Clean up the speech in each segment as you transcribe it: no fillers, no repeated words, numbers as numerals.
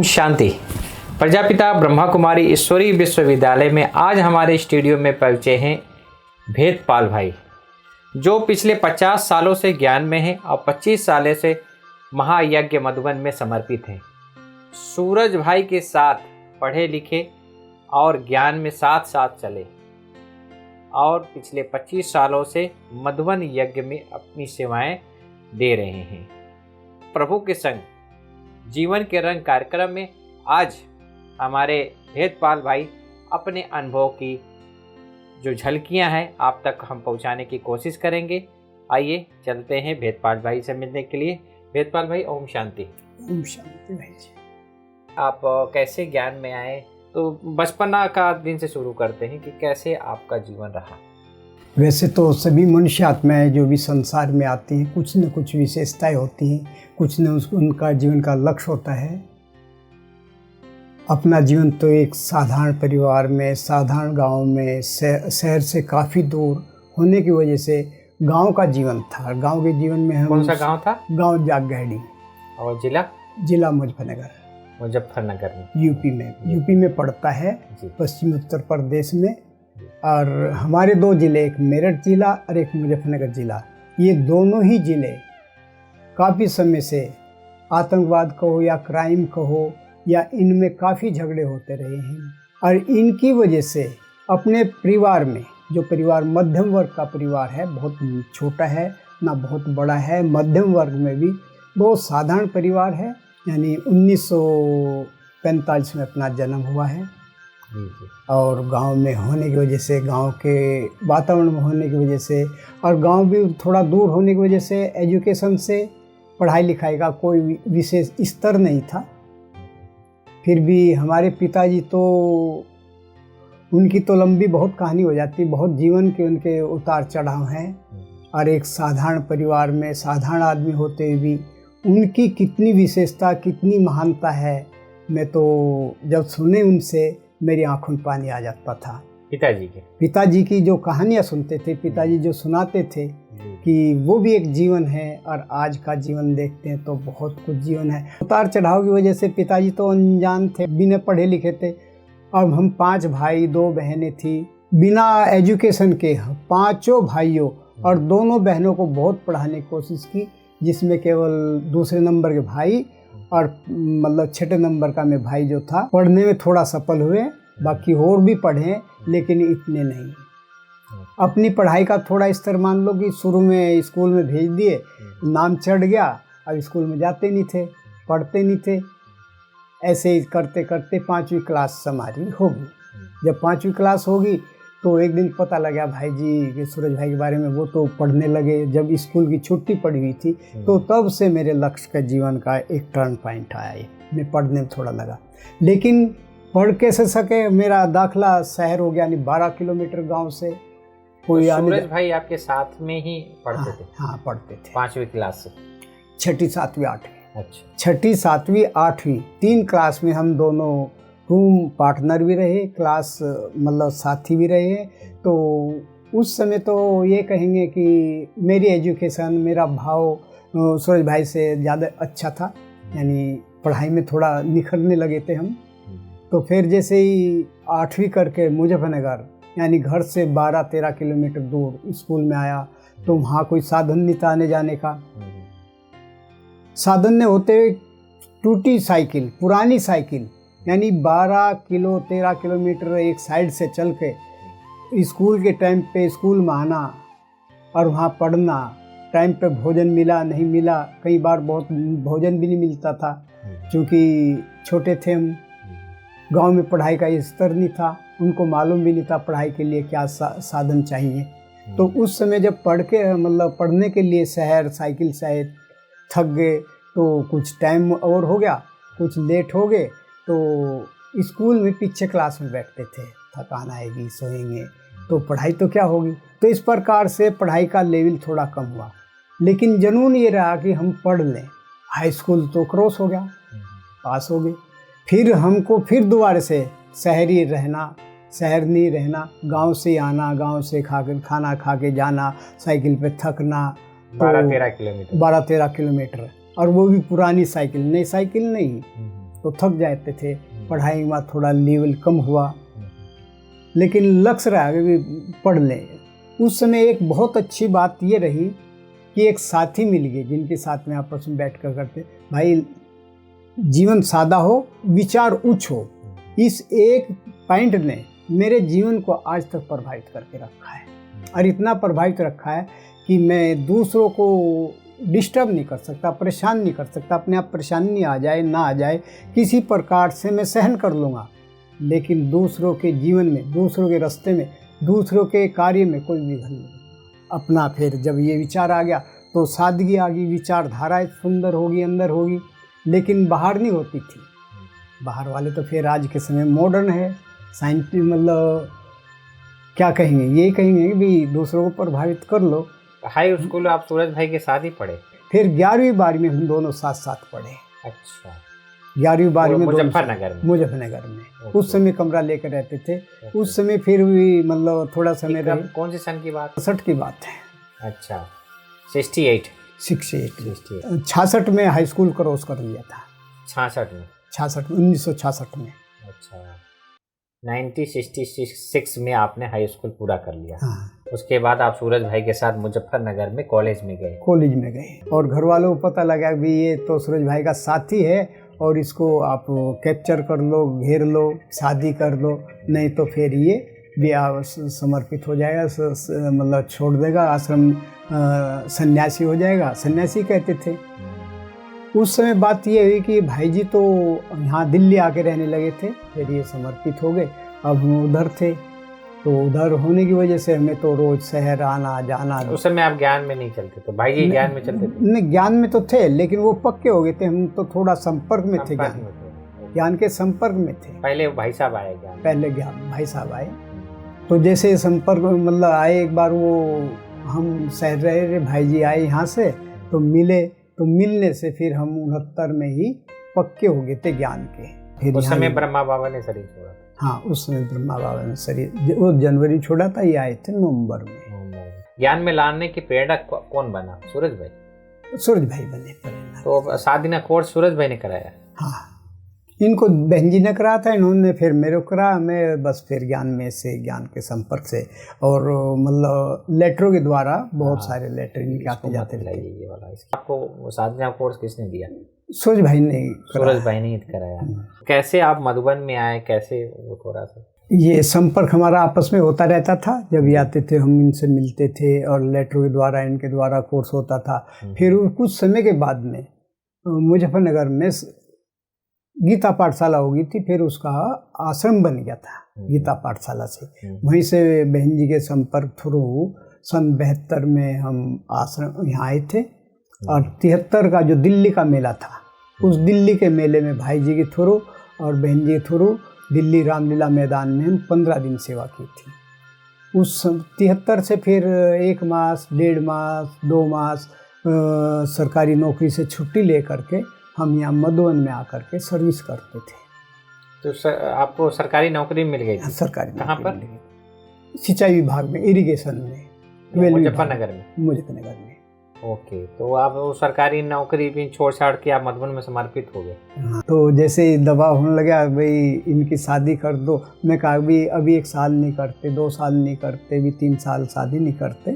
शांति। प्रजापिता ब्रह्मा कुमारी ईश्वरी विश्वविद्यालय में आज हमारे स्टूडियो में पहुँचे हैं भेदपाल भाई, जो पिछले 50 सालों से ज्ञान में हैं और 25 सालों से महायज्ञ मधुबन में समर्पित हैं। सूरज भाई के साथ पढ़े लिखे और ज्ञान में साथ साथ चले और पिछले 25 सालों से मधुबन यज्ञ में अपनी सेवाएं दे रहे हैं। प्रभु के संग जीवन के रंग कार्यक्रम में आज हमारे भेदपाल भाई अपने अनुभव की जो झलकियां हैं आप तक हम पहुंचाने की कोशिश करेंगे। आइए चलते हैं भेदपाल भाई से मिलने के लिए। भेदपाल भाई, ओम शांति। ओम शांति भाई जी। आप कैसे ज्ञान में आए, तो बचपना का दिन से शुरू करते हैं कि कैसे आपका जीवन रहा। वैसे तो सभी मनुष्य आत्माएं जो भी संसार में आती हैं कुछ न कुछ विशेषताएं होती हैं, कुछ न उनका जीवन का लक्ष्य होता है। अपना जीवन तो एक साधारण परिवार में, साधारण गांव में, शहर से काफ़ी दूर होने की वजह से गांव का जीवन था। गांव के जीवन में हम कौन सा गांव था? गांव जागगढ़ी। और जिला मुजफ्फरनगर में, यूपी में पड़ता है, पश्चिमी उत्तर प्रदेश में। और हमारे दो ज़िले, एक मेरठ ज़िला और एक मुजफ्फरनगर ज़िला, ये दोनों ही ज़िले काफ़ी समय से आतंकवाद कहो या क्राइम कहो या इनमें काफ़ी झगड़े होते रहे हैं। और इनकी वजह से अपने परिवार में, जो परिवार मध्यम वर्ग का परिवार है, बहुत छोटा है ना बहुत बड़ा है, मध्यम वर्ग में भी बहुत साधारण परिवार है। यानी 1945 में अपना जन्म हुआ है और गांव में होने की वजह से, गांव के वातावरण में होने की वजह से, और गांव भी थोड़ा दूर होने की वजह से एजुकेशन से, पढ़ाई लिखाई का कोई विशेष स्तर नहीं था। फिर भी हमारे पिताजी तो, उनकी तो लंबी बहुत कहानी हो जाती, बहुत जीवन के उनके उतार चढ़ाव हैं। और एक साधारण परिवार में साधारण आदमी होते हुए भी उनकी कितनी विशेषता, कितनी महानता है, मैं तो जब सुने उनसे मेरी आंखों में पानी आ जाता था। पिताजी की जो कहानियाँ सुनते थे, पिताजी जो सुनाते थे कि वो भी एक जीवन है, और आज का जीवन देखते हैं तो बहुत कुछ जीवन है। उतार चढ़ाव की वजह से पिताजी तो अनजान थे, बिना पढ़े लिखे थे। अब हम 5 भाई 2 बहनें थी, बिना एजुकेशन के 5 भाइयों और दोनों बहनों को बहुत पढ़ाने की कोशिश की, जिसमें केवल दूसरे नंबर के भाई और मतलब 6 नंबर का मैं भाई जो था, पढ़ने में थोड़ा सफल हुए, बाकी और भी पढ़े लेकिन इतने नहीं। अपनी पढ़ाई का थोड़ा स्तर मान लो कि शुरू में स्कूल में भेज दिए, नाम चढ़ गया, अब स्कूल में जाते नहीं थे, पढ़ते नहीं थे। ऐसे ही करते करते 5वीं क्लास हमारी होगी। जब 5वीं क्लास होगी तो एक दिन पता लगा भाई जी के, सूरज भाई के बारे में, वो तो पढ़ने लगे। जब स्कूल की छुट्टी पड़ी हुई थी तो तब से मेरे लक्ष्य का जीवन का एक टर्न पॉइंट आया। मैं पढ़ने में थोड़ा लगा, लेकिन पढ़ कैसे सके, मेरा दाखला शहर हो गया, यानी 12 किलोमीटर गांव से। कोई सूरज भाई आपके साथ में ही पढ़ते थे? हाँ पढ़ते थे। 5वीं क्लास से 6ठी 7वीं 8वीं। अच्छा, 6ठी 7वीं 8वीं 3 क्लास में हम दोनों रूम पार्टनर भी रहे, क्लास मतलब साथी भी रहे। तो उस समय तो ये कहेंगे कि मेरी एजुकेशन, मेरा भाव सूरज भाई से ज़्यादा अच्छा था, यानी पढ़ाई में थोड़ा निखरने लगे थे हम। तो फिर जैसे ही 8वीं करके मुजफ्फरनगर, यानी घर से 12-13 किलोमीटर दूर स्कूल में आया, तो वहाँ कोई साधन नहीं था आने जाने का। साधन ने होते हुए टूटी साइकिल, पुरानी साइकिल, यानी 13 किलोमीटर एक साइड से चल के स्कूल के टाइम पे स्कूल में आना और वहाँ पढ़ना। टाइम पे भोजन मिला नहीं मिला, कई बार बहुत भोजन भी नहीं मिलता था, क्योंकि छोटे थे हम। गांव में पढ़ाई का स्तर नहीं था, उनको मालूम भी नहीं था पढ़ाई के लिए क्या साधन चाहिए। तो उस समय जब पढ़ने के लिए शहर साइकिल से आए, थक गए, तो कुछ टाइम और हो गया, कुछ लेट हो गए, तो स्कूल में पीछे क्लास में बैठते थे। थकान आएगी, सोएंगे, तो पढ़ाई तो क्या होगी। तो इस प्रकार से पढ़ाई का लेवल थोड़ा कम हुआ, लेकिन जुनून ये रहा कि हम पढ़ लें। हाई स्कूल तो क्रॉस हो गया, पास हो गए। फिर हमको फिर दोबारा से शहर नहीं रहना, गांव से आना, गांव से खाना खा के जाना, साइकिल पे थकना। 12-13 किलोमीटर, और वो भी पुरानी साइकिल, नई साइकिल नहीं। तो थक जाते थे, पढ़ाई के बाद थोड़ा लेवल कम हुआ, लेकिन लक्ष्य रहा कि पढ़ लें। उस समय एक बहुत अच्छी बात ये रही कि एक साथी मिल गए जिनके साथ में आपस में बैठ कर करते, भाई जीवन सादा हो, विचार उच्च हो। इस एक पॉइंट ने मेरे जीवन को आज तक प्रभावित करके रखा है, और इतना प्रभावित रखा है कि मैं दूसरों को डिस्टर्ब नहीं कर सकता, परेशान नहीं कर सकता। अपने आप परेशानी आ जाए ना आ जाए, किसी प्रकार से मैं सहन कर लूँगा, लेकिन दूसरों के जीवन में, दूसरों के रास्ते में, दूसरों के कार्य में कोई विघन नहीं। अपना फिर जब ये विचार आ गया तो सादगी आ गई, विचारधारा सुंदर होगी, अंदर होगी, लेकिन बाहर नहीं होती थी। बाहर वाले तो फिर आज के समय मॉडर्न है, साइंटिफिक, मतलब क्या कहेंगे, ये कहेंगे कि भी दूसरों को प्रभावित कर लो। हाई स्कूल आप सूरज भाई के साथ ही पढ़े? फिर 11वीं 12वीं में हम दोनों साथ साथ पढ़े। अच्छा। 11वीं 12वीं में मुजफ्फरनगर में? मुजफ्फरनगर में। उस समय कमरा लेकर रहते थे। उस समय फिर भी मतलब थोड़ा समय रहे। कौन से सन की बात? 66 की बात है। अच्छा, 68 66 में हाई स्कूल क्रॉस कर लिया था। 66 में? 1966 में। अच्छा, 1966 में आपने हाई स्कूल पूरा कर लिया। हाँ। उसके बाद आप सूरज भाई के साथ मुजफ्फरनगर में कॉलेज में गए। और घर वालों को पता लगा कि ये तो सूरज भाई का साथी है और इसको आप कैप्चर कर लो, घेर लो, शादी कर लो, नहीं तो फिर ये ब्याह समर्पित हो जाएगा, मतलब छोड़ देगा आश्रम, सन्यासी हो जाएगा। सन्यासी कहते थे उस समय। बात ये हुई कि भाई जी तो यहाँ दिल्ली आके रहने लगे थे, फिर ये समर्पित हो गए। अब हम उधर थे, तो उधर होने की वजह से हमें तो रोज शहर आना जाना। उस समय आप ज्ञान में नहीं चलते थे? भाई जी ज्ञान में चलते थे? नहीं, ज्ञान में तो थे, लेकिन वो पक्के हो गए थे, हम तो थोड़ा संपर्क में थे, ज्ञान के संपर्क में थे। पहले भाई साहब आए ज्ञान? पहले ज्ञान भाई साहब आए, तो जैसे संपर्क मतलब आए, एक बार वो हम शहर रहे, भाई जी आए यहाँ से, तो मिले, तो मिलने से फिर हम 69 में ही पक्के हो गए थे ज्ञान के। फिर उस समय ब्रह्मा बाबा ने शरीर छोड़ा? हाँ, उस समय ब्रह्मा बाबा ने शरीर, वो जनवरी छोड़ा था, ये आए थे नवंबर में। ज्ञान में लाने की प्रेरणा कौन बना? सूरज भाई? सूरज भाई बने प्रेरणा। तो 7 दिन कोर्स सूरज भाई ने कराया? हाँ, इनको बहन जी ने करा था, इन्होंने फिर मेरे को करा। मैं बस फिर ज्ञान में से, ज्ञान के संपर्क से, और मतलब लेटरों के द्वारा बहुत सारे लेटर इनके आते जाते थे। ये वाला आपको 7 दिन कोर्स किसने दिया? सूरज भाई ने। सूरज भाई ने कराया। कैसे आप मधुबन में आए, कैसे वो थोड़ा सा? ये संपर्क हमारा आपस में होता रहता था, जब ये आते थे हम इनसे मिलते थे, और लेटरों के द्वारा, इनके द्वारा कोर्स होता था। फिर कुछ समय के बाद में मुजफ्फरनगर में गीता पाठशाला हो गई थी, फिर उसका आश्रम बन गया था गीता पाठशाला से। वहीं से बहन जी के संपर्क थ्रू सन 72 में हम आश्रम यहाँ आए थे, और 73 का जो दिल्ली का मेला था, उस दिल्ली के मेले में भाई जी के थ्रू और बहन जी के थ्रू दिल्ली रामलीला मैदान में हम 15 दिन सेवा की थी। उस 73 से फिर 1 मास, 1.5 मास, 2 मास सरकारी नौकरी से छुट्टी ले करके हम यहाँ मधुबन में आकर के सर्विस करते थे। तो आपको सरकारी नौकरी मिल गई थी? सरकारी। कहाँ पर? सिंचाई विभाग में, इरिगेशन में, मुजफ्फरनगर में। मुजफ्फरनगर में। ओके, तो आप वो सरकारी नौकरी भी छोड़ के आप मधुबन में समर्पित हो गए? हाँ, तो जैसे दबाव होने लगा, भाई इनकी शादी कर दो। मैं कहा अभी 1 साल नहीं करते, 2 साल नहीं करते, भी 3 साल शादी नहीं करते।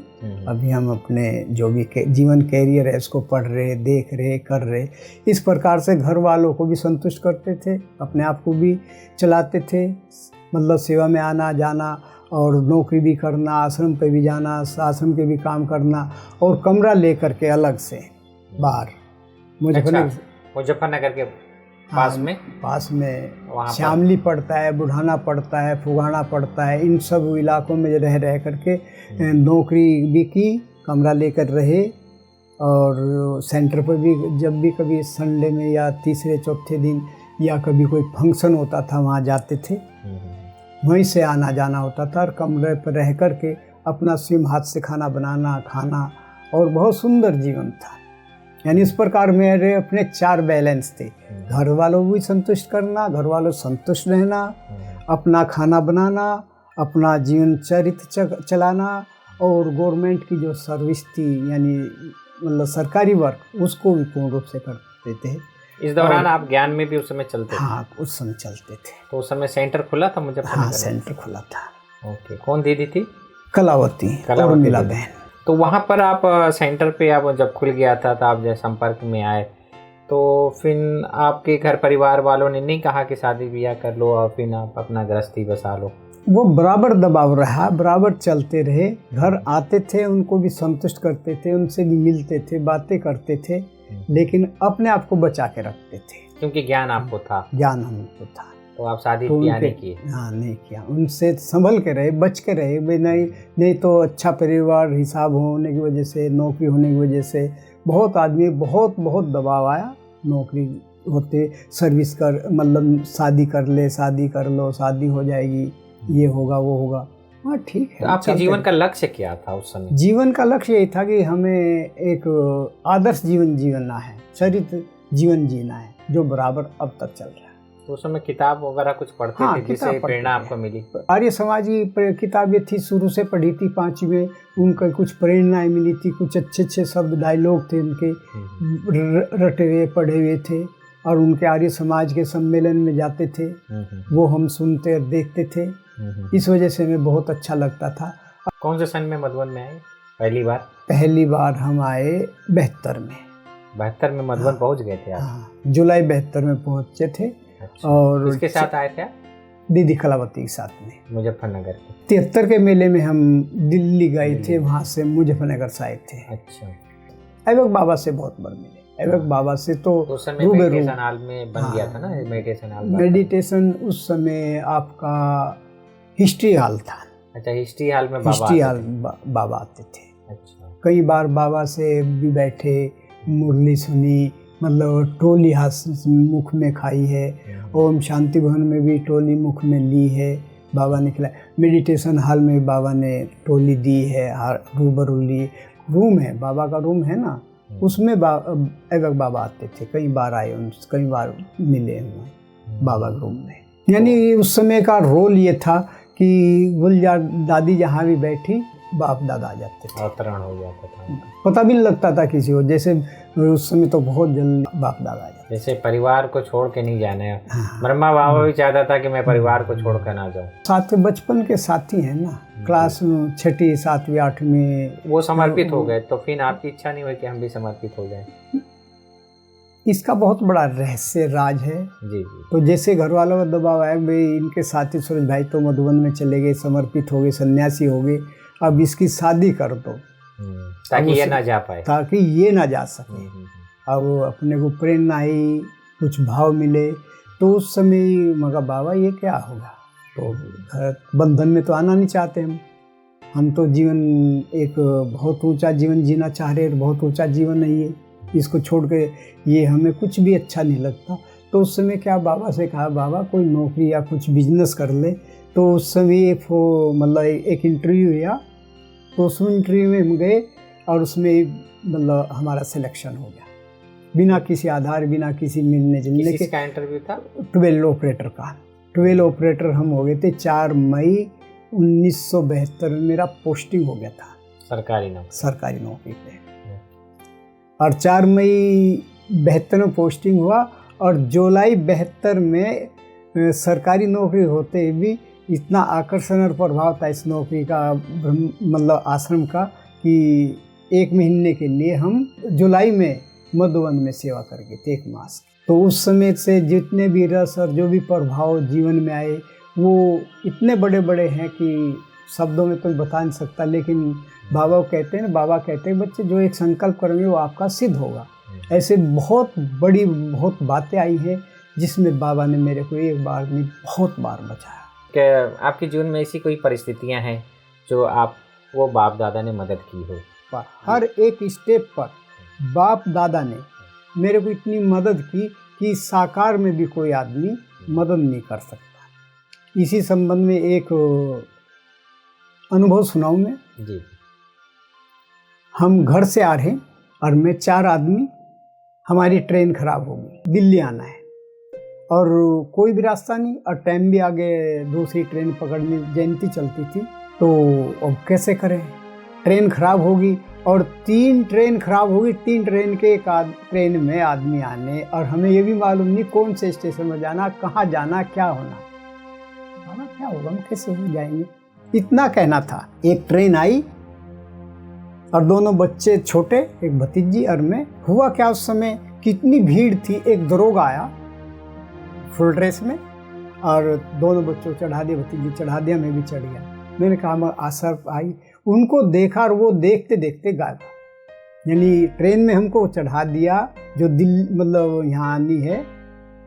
अभी हम अपने जो भी जीवन कैरियर है इसको पढ़ रहे, देख रहे, कर रहे। इस प्रकार से घर वालों को भी संतुष्ट करते थे, अपने आप को भी चलाते थे, मतलब सेवा में आना जाना, और नौकरी भी करना, आश्रम पे भी जाना, आश्रम के भी काम करना, और कमरा लेकर के अलग से बाहर मुजफ्फरनगर के पास में श्यामली पड़ता है, बुढ़ाना पड़ता है, फुगाना पड़ता है। इन सब इलाकों में रह करके नौकरी भी की, कमरा लेकर रहे, और सेंटर पर भी जब भी कभी संडे में या तीसरे चौथे दिन या कभी कोई फंक्शन होता था वहाँ जाते थे, वहीं से आना जाना होता था। और कमरे पर रह कर के अपना स्वयं हाथ से खाना बनाना, खाना, और बहुत सुंदर जीवन था। यानी इस प्रकार मेरे अपने 4 बैलेंस थे, घर वालों को भी संतुष्ट करना, घर वालों संतुष्ट रहना, अपना खाना बनाना, अपना जीवन चरित्र चलाना, और गवर्नमेंट की जो सर्विस थी, यानी मतलब सरकारी वर्क, उसको भी पूर्ण रूप से करते थे। इस दौरान आप ज्ञान में भी उस समय चलते थे? हाँ, उस समय चलते थे। तो उस समय सेंटर खुला था मुजफ्फरनगर? हाँ, सेंटर खुला था। ओके, कौन दीदी थी? कलावती और मिला दीदी। बहन। तो वहाँ पर आप सेंटर पे आप जब खुल गया था तो आप जब संपर्क में आए तो फिर आपके घर परिवार वालों ने नहीं कहा कि शादी ब्याह कर लो और फिर आप अपना गृहस्थी बसा लो? वो बराबर दबाव रहा, बराबर चलते रहे। घर आते थे, उनको भी संतुष्ट करते थे, उनसे भी मिलते थे, बातें करते थे, लेकिन अपने आप को बचा के रखते थे क्योंकि ज्ञान आपको था। ज्ञान हमको था। तो आप शादी तो ब्याह नहीं किए? हाँ, नहीं किया। उनसे संभल के रहे, बच के रहे। भाई नहीं तो अच्छा परिवार हिसाब होने की वजह से, नौकरी होने की वजह से बहुत आदमी बहुत दबाव आया। नौकरी होते सर्विस कर, मतलब शादी कर ले, शादी कर लो, शादी हो जाएगी, ये होगा वो होगा। हाँ, ठीक है। तो आपके जीवन का लक्ष्य क्या था उस समय? जीवन का लक्ष्य यही था कि हमें एक आदर्श जीवन जीना है, चरित्र जीवन जीना है, जो बराबर अब तक चल रहा है। तो उस समय किताब वगैरह कुछ पढ़ते थे जिससे प्रेरणा आपको मिली? आर्य समाज की किताबें थी, शुरू से पढ़ी थी 5वीं में। उनका कुछ प्रेरणाएं मिली थी, कुछ अच्छे शब्द डायलॉग थे उनके, रटे हुए पढ़े हुए थे। और उनके आर्य समाज के सम्मेलन में जाते थे, वो हम सुनते और देखते थे। इस वजह से हमें बहुत अच्छा लगता था। कौन से सन में मधुबन में आए पहली बार? पहली बार हम आए 72 में। 72 में मधुबन पहुंच गए थे आप? हाँ, जुलाई 72 में पहुंचे थे। अच्छा। और किसके साथ आए थे? दीदी कलावती के साथ में। मुजफ्फरनगर के? 73 के मेले में हम दिल्ली गए थे, वहाँ से मुजफ्फरनगर से आए थे। अच्छा। ऐबक बाबा से बहुत बार मिले। ऐबक बाबा से तो उस समय मेडिटेशन हॉल में बन गया था ना, मेडिटेशन हॉल? मेडिटेशन उस समय आपका हिस्ट्री हॉल था। अच्छा, हिस्ट्री हॉल में बाबा आते थे। अच्छा। कई बार बाबा से भी बैठे, मुरली सुनी, मतलब टोली हाथ मुख में खाई है। ओम शांति भवन में भी टोली मुख में ली है, बाबा ने खिलाया। मेडिटेशन हॉल में बाबा ने टोली दी है, रूबरू ली। रूम है, बाबा का रूम है ना, उसमें ऐबक बाबा आते थे। कई बार आए, कई बार मिले हुए बाबा के रूम में। यानी उस समय का रोल ये था कि गुलजार दादी जहाँ भी बैठी, बाप दादा आ जाते थे, अवतरण हो जाता था। पता भी नहीं लगता था किसी को। जैसे उस समय तो बहुत जल्दी बाप दादा आ जाते। जैसे परिवार को छोड़ के नहीं जाना है। ब्रह्मा बाबा भी चाहता था कि मैं परिवार को छोड़ कर ना जाऊँ। साथ में बचपन के साथी हैं ना, क्लास 6ठी 7वीं 8वीं वो समर्पित हो गए, तो फिर आपकी इच्छा नहीं हुई कि हम भी समर्पित हो जाएं? इसका बहुत बड़ा रहस्य राज है। जी। तो जैसे घर वालों का दबाव आया, भाई इनके साथी सूरज भाई तो मधुबन में चले गए, समर्पित हो गए, सन्यासी हो गए, अब इसकी शादी कर दो ताकि ये ना जा पाए, ताकि ये ना जा सके। और अपने को प्रेरणा आई, कुछ भाव मिले। तो उस समय मगर बाबा ये क्या होगा, तो बंधन में तो आना नहीं चाहते हम तो जीवन एक बहुत ऊंचा जीवन जीना चाह रहे हैं। बहुत ऊंचा जीवन है ये, इसको छोड़ के ये हमें कुछ भी अच्छा नहीं लगता। तो उस समय क्या बाबा से कहा, बाबा कोई नौकरी या कुछ बिजनेस कर ले। तो उस समय मतलब एक इंटरव्यू हुआ, तो उस इंटरव्यू में हम गए और उसमें मतलब हमारा सिलेक्शन हो गया, बिना किसी आधार, बिना किसी मिलने जुलने के। किसका इंटरव्यू था? 12 ऑपरेटर का। 12 ऑपरेटर हम हो गए थे। 4 मई 1972 में मेरा पोस्टिंग हो गया था सरकारी नौकरी पे। और 4 मई 72 में पोस्टिंग हुआ और जुलाई 72 में सरकारी नौकरी होते भी इतना आकर्षण और प्रभाव था इस नौकरी का, मतलब आश्रम का, कि 1 महीने के लिए हम जुलाई में मधुबन में सेवा कर गए थे, 1 मास। तो उस समय से जितने भी रस और जो भी प्रभाव जीवन में आए वो इतने बड़े बड़े हैं कि शब्दों में तो बता नहीं सकता। लेकिन बाबा कहते हैं, बाबा कहते हैं बच्चे जो एक संकल्प करेंगे वो आपका सिद्ध होगा। ऐसे बहुत बातें आई हैं जिसमें बाबा ने मेरे को एक बार नहीं बहुत बार बचाया। क्या आपके जीवन में ऐसी कोई परिस्थितियां हैं जो वो बाप दादा ने मदद की हो? पर हर एक स्टेप पर बाप दादा ने मेरे को इतनी मदद की कि साकार में भी कोई आदमी मदद नहीं कर सकता। इसी संबंध में एक अनुभव सुनाऊं मैं जी। हम घर से आ रहे और मैं 4 आदमी, हमारी ट्रेन खराब हो गई, दिल्ली आना है और कोई भी रास्ता नहीं और टाइम भी आगे, दूसरी ट्रेन पकड़नी, जयंती चलती थी। तो अब कैसे करें, ट्रेन खराब होगी और 3 ट्रेन खराब होगी, 3 ट्रेन के एक ट्रेन में आदमी आने, और हमें ये भी मालूम नहीं कौन से स्टेशन में जाना, कहाँ जाना, क्या होना, क्या होगा, हम कैसे हो जाएंगे, इतना कहना था। एक ट्रेन आई और दोनों बच्चे छोटे, एक भतीजी और मैं। हुआ क्या उस समय, कितनी भीड़ थी, एक दरोगा आया फुल ड्रेस में और दोनों बच्चों को चढ़ा दिया, भतीजी चढ़ा दिया, मैं भी चढ़ गया। मैंने कहा आसर आई, उनको देखा और वो देखते देखते गायब। यानी ट्रेन में हमको चढ़ा दिया जो दिल्ली, मतलब यहाँ आनी है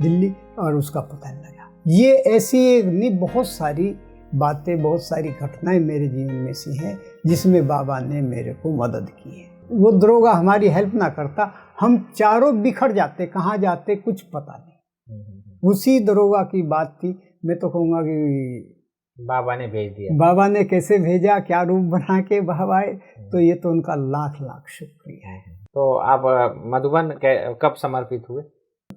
दिल्ली, और उसका पता नहीं लगा। ये ऐसी नहीं, बहुत सारी बातें, बहुत सारी घटनाएं मेरे जीवन में सी हैं जिसमें बाबा ने मेरे को मदद की है। वो दरोगा हमारी हेल्प ना करता, हम चारों बिखर जाते, कहाँ जाते कुछ पता नहीं। उसी दरोगा की बात थी। मैं तो कहूँगा कि बाबा ने भेज दिया। बाबा ने कैसे भेजा, क्या रूप बना के बाबा आए, तो ये तो उनका लाख लाख शुक्रिया है। तो आप मधुबन कब समर्पित हुए?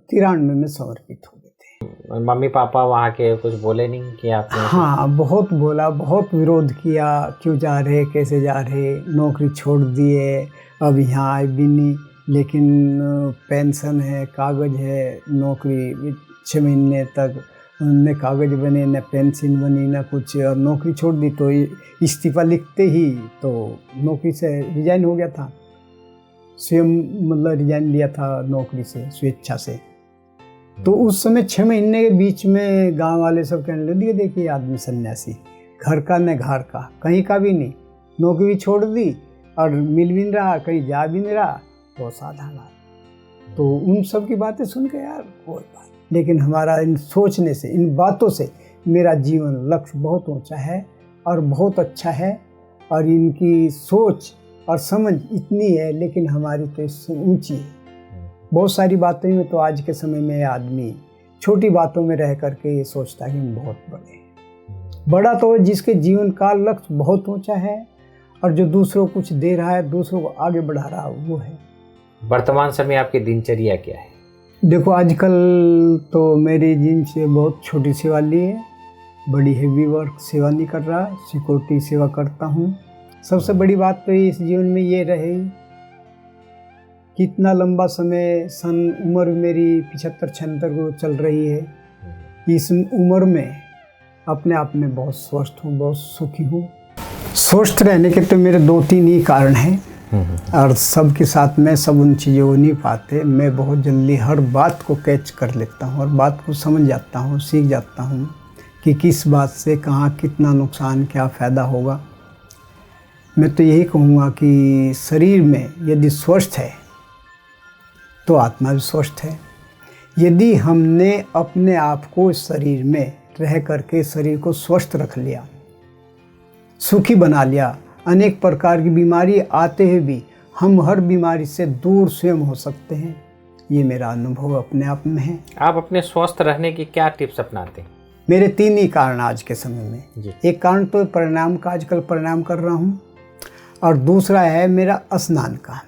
93 में समर्पित हुए थे। मम्मी पापा वहाँ के कुछ बोले नहीं कि आपने? हाँ, बहुत बोला, बहुत विरोध किया, क्यों जा रहे, कैसे जा रहे, नौकरी छोड़ दिए, अब यहाँ आए भी नहीं, लेकिन पेंशन है, कागज है, नौकरी 6 महीने तक न कागज बने, न पेंशन बनी, न कुछ, और नौकरी छोड़ दी। तो इस्तीफा लिखते ही तो नौकरी से रिजाइन हो गया था, स्वयं मतलब रिजाइन लिया था नौकरी से स्वेच्छा से। तो उस समय 6 महीने के बीच में गांव वाले सब कहने लगे, देखिए आदमी सन्यासी, घर का न घर का, कहीं का भी नहीं, नौकरी भी छोड़ दी और मिल भी नहीं रहा, कहीं जा भी नहीं रहा, तो साधारण। तो उन सब की बातें सुन के यार कोई बात, लेकिन हमारा इन सोचने से, इन बातों से मेरा जीवन लक्ष्य बहुत ऊंचा है और बहुत अच्छा है, और इनकी सोच और समझ इतनी है, लेकिन हमारी तो इससे ऊंची है। बहुत सारी बातें में तो आज के समय में आदमी छोटी बातों में रह करके ये सोचता है कि हम बहुत बड़े हैं। बड़ा तो जिसके जीवन का लक्ष्य बहुत ऊंचा है और जो दूसरों को कुछ दे रहा है, दूसरों को आगे बढ़ा रहा है, वो है। वर्तमान समय आपकी दिनचर्या क्या है? देखो, आजकल तो मेरी जिनसे बहुत छोटी सेवा ली है, बड़ी हेवी वर्क सेवा नहीं कर रहा, सिक्योरिटी सेवा करता हूँ। सबसे बड़ी बात तो इस जीवन में ये रही, कितना लंबा समय, उम्र मेरी 75-76 को चल रही है। इस उम्र में अपने आप में बहुत स्वस्थ हूँ, बहुत सुखी हूँ। स्वस्थ रहने के तो मेरे 2-3 ही कारण हैं, और सबके साथ में सब उन चीज़ों को नहीं पाते। मैं बहुत जल्दी हर बात को कैच कर लेता हूँ और बात को समझ जाता हूँ, सीख जाता हूँ कि किस बात से कहाँ कितना नुकसान, क्या फ़ायदा होगा। मैं तो यही कहूँगा कि शरीर में यदि स्वस्थ है तो आत्मा भी स्वस्थ है। यदि हमने अपने आप को शरीर में रह करके शरीर को स्वस्थ रख लिया, सुखी बना लिया, अनेक प्रकार की बीमारी आते हुए भी हम हर बीमारी से दूर स्वयं हो सकते हैं। ये मेरा अनुभव अपने आप में है। आप अपने स्वस्थ रहने की क्या टिप्स अपनाते हैं? मेरे 3 ही कारण आज के समय में जी। एक कारण तो प्राणायाम का, आजकल प्राणायाम कर रहा हूँ, और दूसरा है मेरा स्नान का।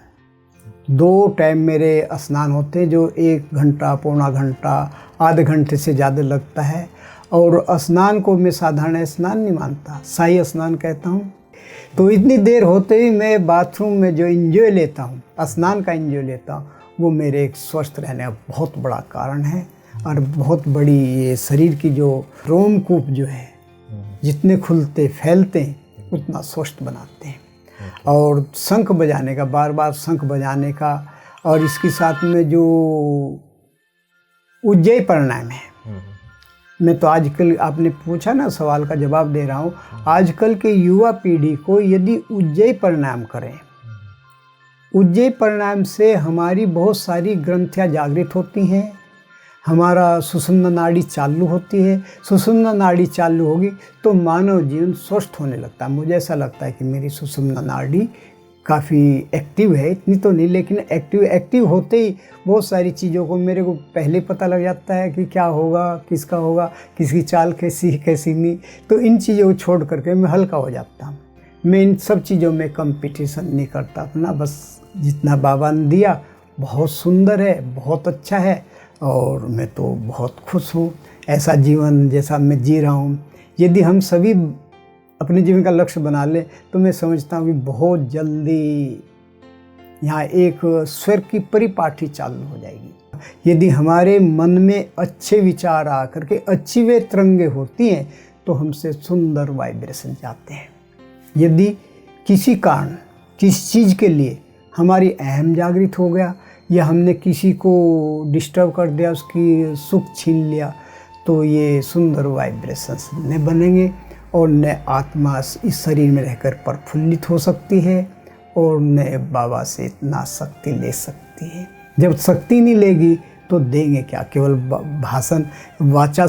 2 टाइम मेरे स्नान होते हैं, जो 1 घंटा, पौना घंटा, आधे घंटे से ज़्यादा लगता है। और स्नान को मैं साधारण स्नान नहीं मानता, शाही स्नान कहता हूँ। तो इतनी देर होते ही मैं बाथरूम में जो एंजॉय लेता हूँ, स्नान का एंजॉय लेता हूँ, वो मेरे एक स्वस्थ रहने का बहुत बड़ा कारण है। और बहुत बड़ी ये शरीर की जो रोमकूप जो है, जितने खुलते फैलते हैं उतना स्वस्थ बनाते हैं। और शंख बजाने का, बार बार शंख बजाने का, और इसके साथ में जो उज्जयी प्राणायाम है, मैं तो आजकल, आपने पूछा ना, सवाल का जवाब दे रहा हूँ। आजकल के युवा पीढ़ी को यदि उज्जयी प्राणायाम करें, उज्जयी प्राणायाम से हमारी बहुत सारी ग्रंथियाँ जागृत होती हैं, हमारा सुषुम्ना नाड़ी चालू होती है। सुषुम्ना नाड़ी चालू होगी तो मानव जीवन स्वस्थ होने लगता है। मुझे ऐसा लगता है कि मेरी सुषुम्ना नाड़ी काफ़ी एक्टिव है, इतनी तो नहीं, लेकिन एक्टिव होते ही बहुत सारी चीज़ों को मेरे को पहले पता लग जाता है कि क्या होगा, किसका होगा, किसकी चाल कैसी है, कैसी नहीं। तो इन चीज़ों को छोड़ करके मैं हल्का हो जाता हूँ। मैं इन सब चीज़ों में कंपटीशन नहीं करता अपना, बस जितना बाबा ने दिया बहुत सुंदर है, बहुत अच्छा है, और मैं तो बहुत खुश हूँ। ऐसा जीवन जैसा मैं जी रहा हूँ, यदि हम सभी अपने जीवन का लक्ष्य बना लें तो मैं समझता हूँ कि बहुत जल्दी यहाँ एक स्वर्ग की परिपाठी चालू हो जाएगी। यदि हमारे मन में अच्छे विचार आकर के अच्छी वे तरंगे होती हैं तो हमसे सुंदर वाइब्रेशन जाते हैं। यदि किसी कारण किसी चीज़ के लिए हमारी अहम जागृत हो गया या हमने किसी को डिस्टर्ब कर दिया, उसकी सुख छीन लिया, तो ये सुंदर वाइब्रेशंस न बनेंगे और न आत्मा इस शरीर में रहकर प्रफुल्लित हो सकती है और न बाबा से इतना शक्ति ले सकती है। जब शक्ति नहीं लेगी तो देंगे क्या? केवल भाषण वाचा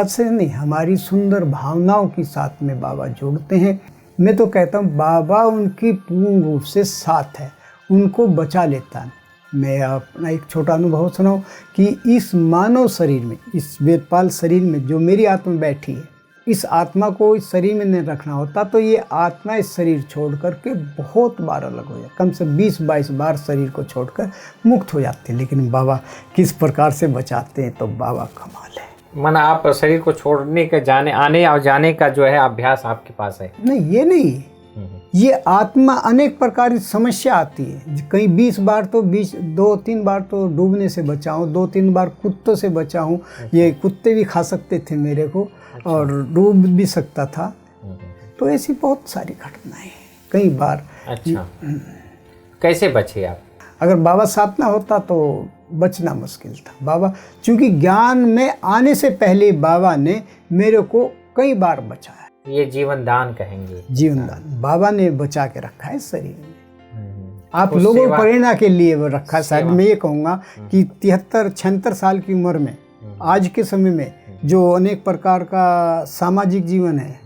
से नहीं, हमारी सुंदर भावनाओं के साथ में बाबा जोड़ते हैं। मैं तो कहता हूँ बाबा उनकी पूर्ण रूप से साथ है, उनको बचा लेता है। मैं अपना एक छोटा अनुभव सुनाऊँ कि इस मानव शरीर में, इस वेदपाल शरीर में जो मेरी आत्मा बैठी है, इस आत्मा को इस शरीर में नहीं रखना होता तो ये आत्मा इस शरीर छोड़ करके बहुत बार अलग हो जाए, कम से 20-22 बार शरीर को छोड़कर मुक्त हो जाते हैं। लेकिन बाबा किस प्रकार से बचाते हैं, तो बाबा कमाल है। मन आप शरीर को छोड़ने का आने और जाने का जो है अभ्यास आपके पास है? नहीं, ये नहीं, ये आत्मा अनेक प्रकार की समस्या आती है। कहीं 20 बार तो 2-3 बार तो डूबने से बचा हूँ, 2-3 बार कुत्तों से बचा हूँ। ये कुत्ते भी खा सकते थे मेरे को और डूब भी सकता था। तो ऐसी बहुत सारी घटनाएं कई बार। अच्छा, कैसे बचे आप? अगर बाबा साथ ना होता तो बचना मुश्किल था। बाबा चूँकि ज्ञान में आने से पहले बाबा ने मेरे को कई बार बचाया। ये जीवन दान कहेंगे? जीवन दान बाबा ने बचा के रखा है शरीर में। आप लोगों को प्रेरणा के लिए वो रखा है। शायद मैं ये कहूँगा कि 73-76 साल की उम्र में आज के समय में जो अनेक प्रकार का सामाजिक जीवन है,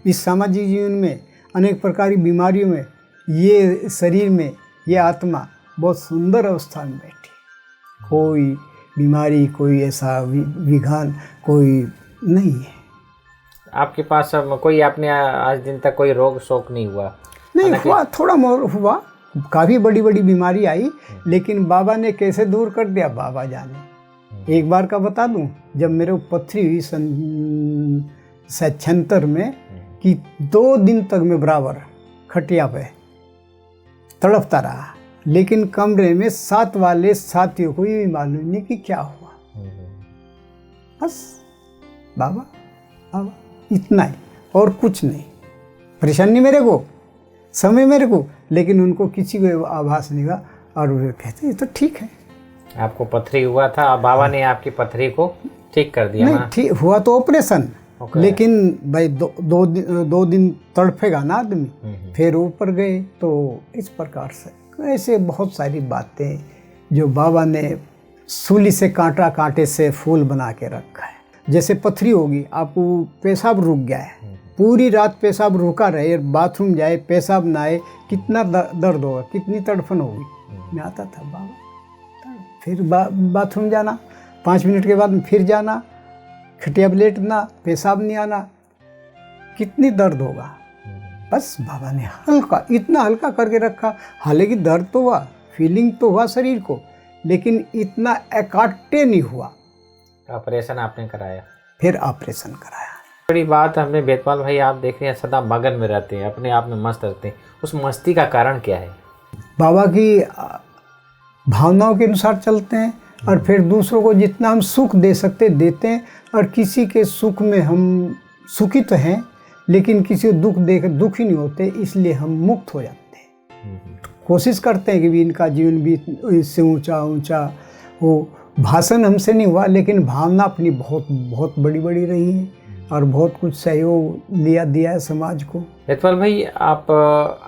इस सामाजिक जीवन में अनेक प्रकार की बीमारियों में ये शरीर में ये आत्मा बहुत सुंदर अवस्था में बैठी। कोई बीमारी, कोई ऐसा विघन कोई नहीं है। आपके पास कोई आपने आज दिन तक कोई रोग शोक नहीं हुआ? नहीं हुआ, थोड़ा मोर हुआ, काफ़ी बड़ी बड़ी बीमारी आई, लेकिन बाबा ने कैसे दूर कर दिया बाबा जाने। एक बार का बता दूं, जब मेरे को पथरी हुई सन 76 में कि 2 दिन तक मैं बराबर खटिया पे तड़पता रहा, लेकिन कमरे में साथ वाले साथियों को ये मालूम नहीं कि क्या हुआ। बस बाबा बाबा इतना ही और कुछ नहीं। परेशानी मेरे को, समय मेरे को, लेकिन उनको किसी को आभास नहीं हुआ और वे कहते ये तो ठीक है। आपको पथरी हुआ था, बाबा ने आपकी पथरी को ठीक कर दिया? नहीं ठीक हुआ तो ऑपरेशन, लेकिन भाई 2 दिन तड़फेगा ना आदमी, फिर ऊपर गए। तो इस प्रकार से ऐसे बहुत सारी बातें जो बाबा ने सूली से कांटे से फूल बना के रखा है। जैसे पथरी होगी, आपको पेशाब रुक गया है, पूरी रात पेशाब रुका रहे, बाथरूम जाए पेशाब ना आए, कितना दर्द होगा, कितनी तड़फन होगी। मैं आता था बाबा, फिर बाथरूम जाना, 5 मिनट के बाद फिर जाना, खटिया पे लेटना, पेशाब नहीं आना, कितनी दर्द होगा। बस बाबा ने हल्का, इतना हल्का करके रखा। हालांकि दर्द तो हुआ, फीलिंग तो हुआ शरीर को, लेकिन इतना अकाट्य नहीं हुआ। ऑपरेशन आपने कराया? फिर ऑपरेशन कराया। बड़ी बात हमने वेदपाल भाई, आप देख रहे हैं सदा मगन में रहते हैं, अपने आप में मस्त रहते हैं। उस मस्ती का कारण क्या है? बाबा की भावनाओं के अनुसार चलते हैं और फिर दूसरों को जितना हम सुख दे सकते देते हैं। और किसी के सुख में हम सुखी तो हैं, लेकिन किसी को दुख देकर दुखी नहीं होते, इसलिए हम मुक्त हो जाते हैं। कोशिश करते हैं कि भी इनका जीवन भी इससे ऊंचा हो। भाषण हमसे नहीं हुआ, लेकिन भावना अपनी बहुत बहुत बड़ी बड़ी रही है और बहुत कुछ सहयोग दिया है समाज को। वेदपाल भाई, आप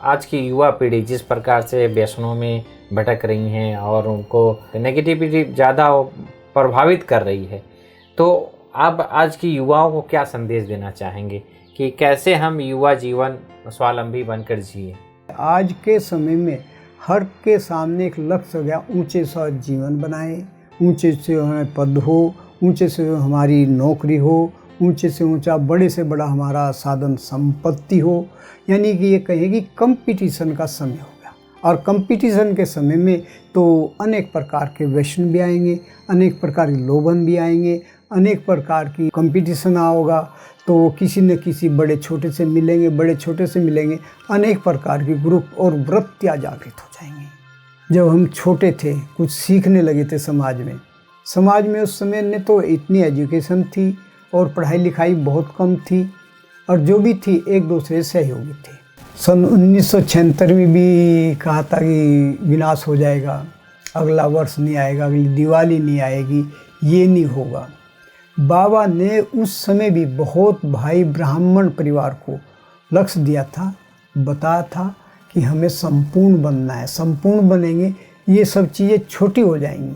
आज की युवा पीढ़ी जिस प्रकार से व्यसनों में भटक रही हैं और उनको नेगेटिविटी ज़्यादा प्रभावित कर रही है, तो आप आज की युवाओं को क्या संदेश देना चाहेंगे कि कैसे हम युवा जीवन स्वावलंबी बनकर जिए? आज के समय में हर के सामने एक लक्ष्य हो गया, ऊंचे से जीवन बनाए, ऊंचे से हमें पद हो, ऊंचे से हमारी नौकरी हो, ऊंचे से ऊंचा, बड़े से बड़ा हमारा साधन संपत्ति हो। यानी कि ये कहें कि कंपटीशन का समय हो गया, और कंपटीशन के समय में तो अनेक प्रकार के व्यसन भी आएंगे, अनेक प्रकार के लोभन भी आएंगे, अनेक प्रकार की कंपटीशन होगा तो किसी न किसी बड़े छोटे से मिलेंगे, अनेक प्रकार की ग्रुप और वृत्तियाँ जागृत हो जाएंगी। जब हम छोटे थे, कुछ सीखने लगे थे समाज में उस समय ने तो इतनी एजुकेशन थी और पढ़ाई लिखाई बहुत कम थी, और जो भी थी एक दूसरे से सहयोगी थी। सन 1976 में भी कहा था कि विनाश हो जाएगा, अगला वर्ष नहीं आएगा, अगली दिवाली नहीं आएगी, ये नहीं होगा। बाबा ने उस समय भी बहुत भाई ब्राह्मण परिवार को लक्ष्य दिया था, बताया था कि हमें संपूर्ण बनना है, संपूर्ण बनेंगे ये सब चीज़ें छोटी हो जाएंगी।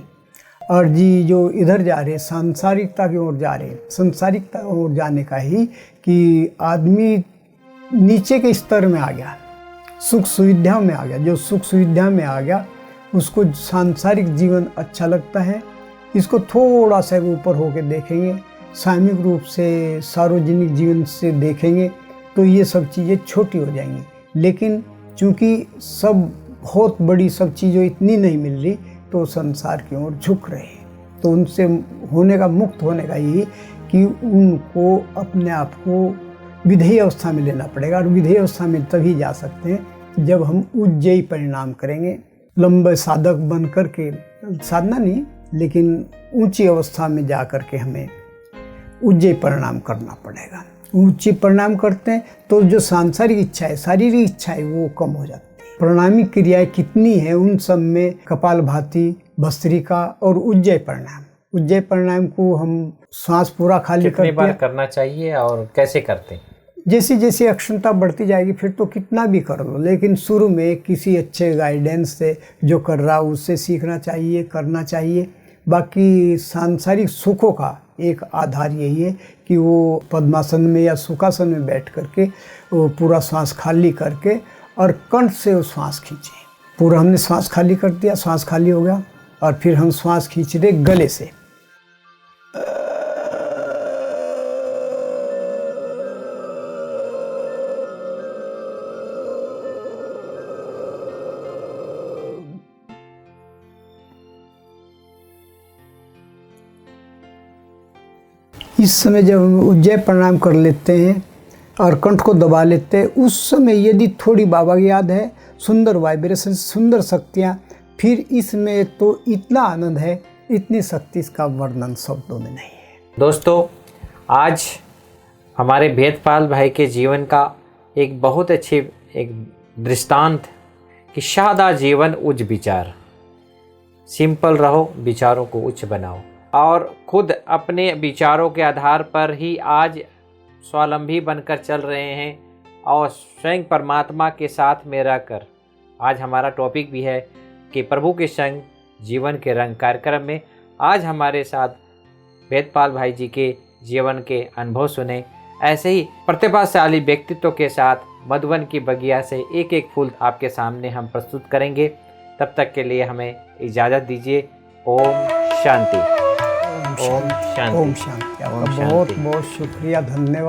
और जी जो इधर जा रहे सांसारिकता की ओर जा रहे, सांसारिकता की ओर जाने का ही कि आदमी नीचे के स्तर में आ गया, सुख सुविधा में आ गया। जो सुख सुविधा में आ गया उसको सांसारिक जीवन अच्छा लगता है। इसको थोड़ा सा ऊपर होकर देखेंगे, सामूहिक रूप से सार्वजनिक जीवन से देखेंगे तो ये सब चीज़ें छोटी हो जाएंगी। लेकिन चूँकि सब बहुत बड़ी सब चीज़ें इतनी नहीं मिल रही तो संसार की ओर झुक रहे हैं। तो उनसे होने का, मुक्त होने का यही कि उनको अपने आप को विधेय अवस्था में लेना पड़ेगा, और विधेय अवस्था में तभी जा सकते हैं जब हम उज्जयी परिणाम करेंगे। लंबे साधक बन कर के, साधना नहीं लेकिन ऊंची अवस्था में जा कर के हमें उज्जयी परिणाम करना पड़ेगा। ऊंची परिणाम करते हैं तो जो सांसारिक इच्छा है, शारीरिक इच्छा है, वो कम हो जाती है। प्राणायामिक क्रियाएं कितनी है उन सब में कपालभाति, भस्त्रिका और उज्जयी परिणाम। उज्जयी परिणाम को हम श्वास पूरा खाली कितनी बार करना चाहिए और कैसे करते हैं? जैसी जैसी अक्षमता बढ़ती जाएगी फिर तो कितना भी कर लो, लेकिन शुरू में किसी अच्छे गाइडेंस से जो कर रहा उससे सीखना चाहिए, करना चाहिए। बाकी सांसारिक सुखों का एक आधार यही है कि वो पद्मासन में या सुखासन में बैठ करके वो पूरा श्वास खाली करके और कंठ से वो श्वास खींचे। पूरा हमने श्वास खाली कर दिया, श्वास खाली हो गया, और फिर हम श्वास खींच रहे गले से। इस समय जब हम उज्जयी प्राणायाम कर लेते हैं और कंठ को दबा लेते हैं, उस समय यदि थोड़ी बाबा की याद है, सुंदर वाइब्रेशन, सुंदर शक्तियाँ, फिर इसमें तो इतना आनंद है, इतनी शक्ति, इसका वर्णन शब्दों में नहीं है। दोस्तों, आज हमारे भेदपाल भाई के जीवन का एक बहुत अच्छी एक दृष्टांत कि सादा जीवन उच्च विचार, सिंपल रहो, विचारों को उच्च बनाओ, और खुद अपने विचारों के आधार पर ही आज स्वावलंबी बनकर चल रहे हैं और स्वयं परमात्मा के साथ में रहकर। आज हमारा टॉपिक भी है कि प्रभु के संग जीवन के रंग कार्यक्रम में आज हमारे साथ भेदपाल भाई जी के जीवन के अनुभव सुने। ऐसे ही प्रतिभाशाली व्यक्तित्व के साथ मधुबन की बगिया से एक एक फूल आपके सामने हम प्रस्तुत करेंगे। तब तक के लिए हमें इजाज़त दीजिए। ओम शांति। ओम शांति। आपका बहुत बहुत शुक्रिया, धन्यवाद।